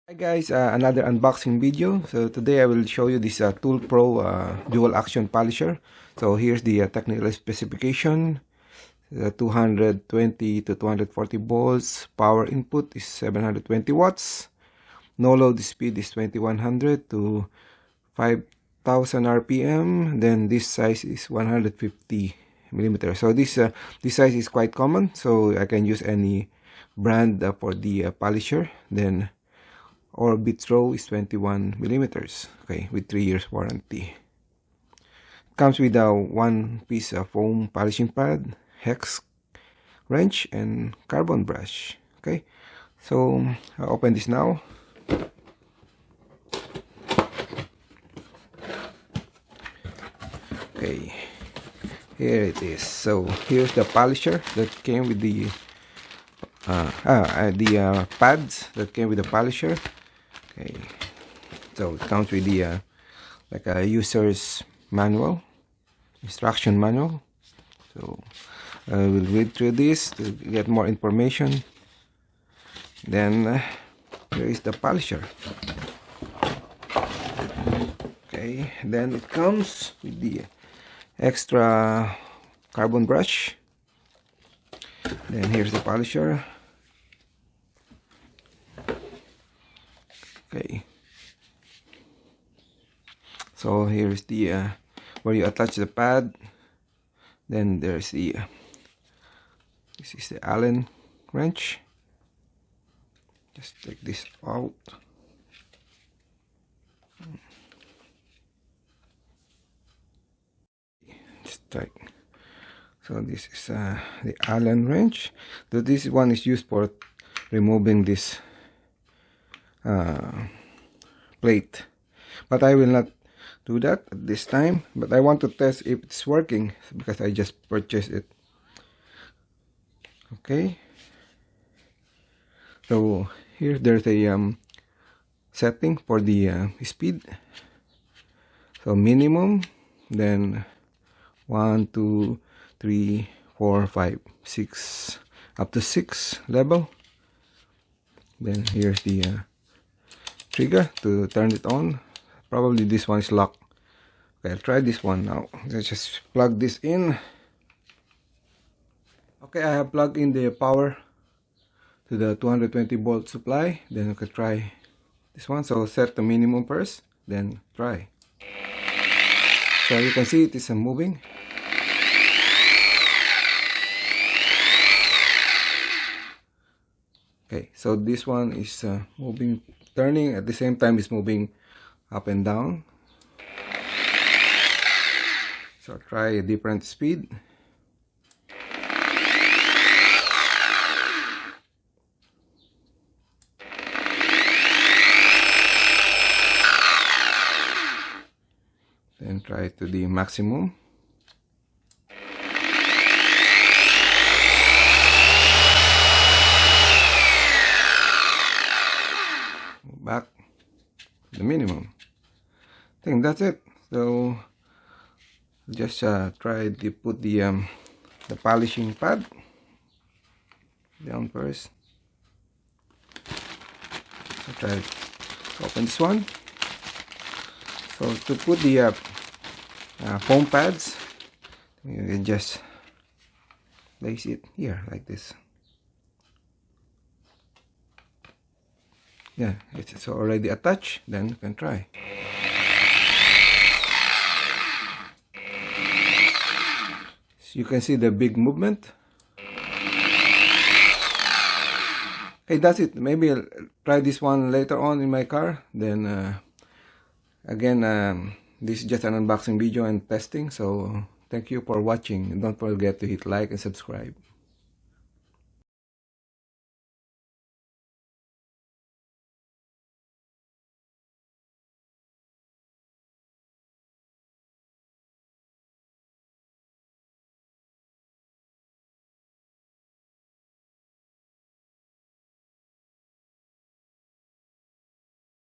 Hi guys, another unboxing video. So today I will show you this ToolPro dual action polisher. So here's the technical specification. 220 to 240 volts. Power input is 720 watts. No load speed is 2100 to 5000 RPM. Then this size is 150 millimeters. So this size is quite common. So I can use any brand for the polisher. Then bit throw is 21 millimeters, okay, with 3 years warranty. Comes with a one piece of foam polishing pad, hex wrench, and carbon brush. Okay, so I'll open this now. Okay, here it is. So here's the polisher that came with the pads that came with the polisher. Okay, so it comes with the like a user's manual, instruction manual. So I will read through this to get more information. Then here is the polisher. Okay, then it comes with the extra carbon brush. Then here's the polisher. Okay, so here's the where you attach the pad. Then there's the this is the Allen wrench. Just take this out. Just tight. So this is the Allen wrench. So this one is used for removing this plate, but I will not do that at this time. But I want to test if it's working because I just purchased it. Okay, so here there's a setting for the speed. So minimum, then 1 2 3 4 5 6 up to 6 level. Then here's the trigger to turn it on. Probably this one is locked. Okay, I'll try this one now. Let's just plug this in. Okay, I have plugged in the power to the 220 volt supply. Then I can try this one. So set the minimum first, then try. So you can see it is moving. Okay, so this one is moving, turning at the same time is moving up and down. So try a different speed. Then try to the maximum. Back the minimum. I think that's it. So just try to put the polishing pad down first. So try to open this one. So to put the foam pads, you can just place it here like this. Yeah, it's already attached. Then you can try. So you can see the big movement. Okay, that's it. Maybe I'll try this one later on in my car. Then again, this is just an unboxing video and testing. So thank you for watching. And don't forget to hit like and subscribe.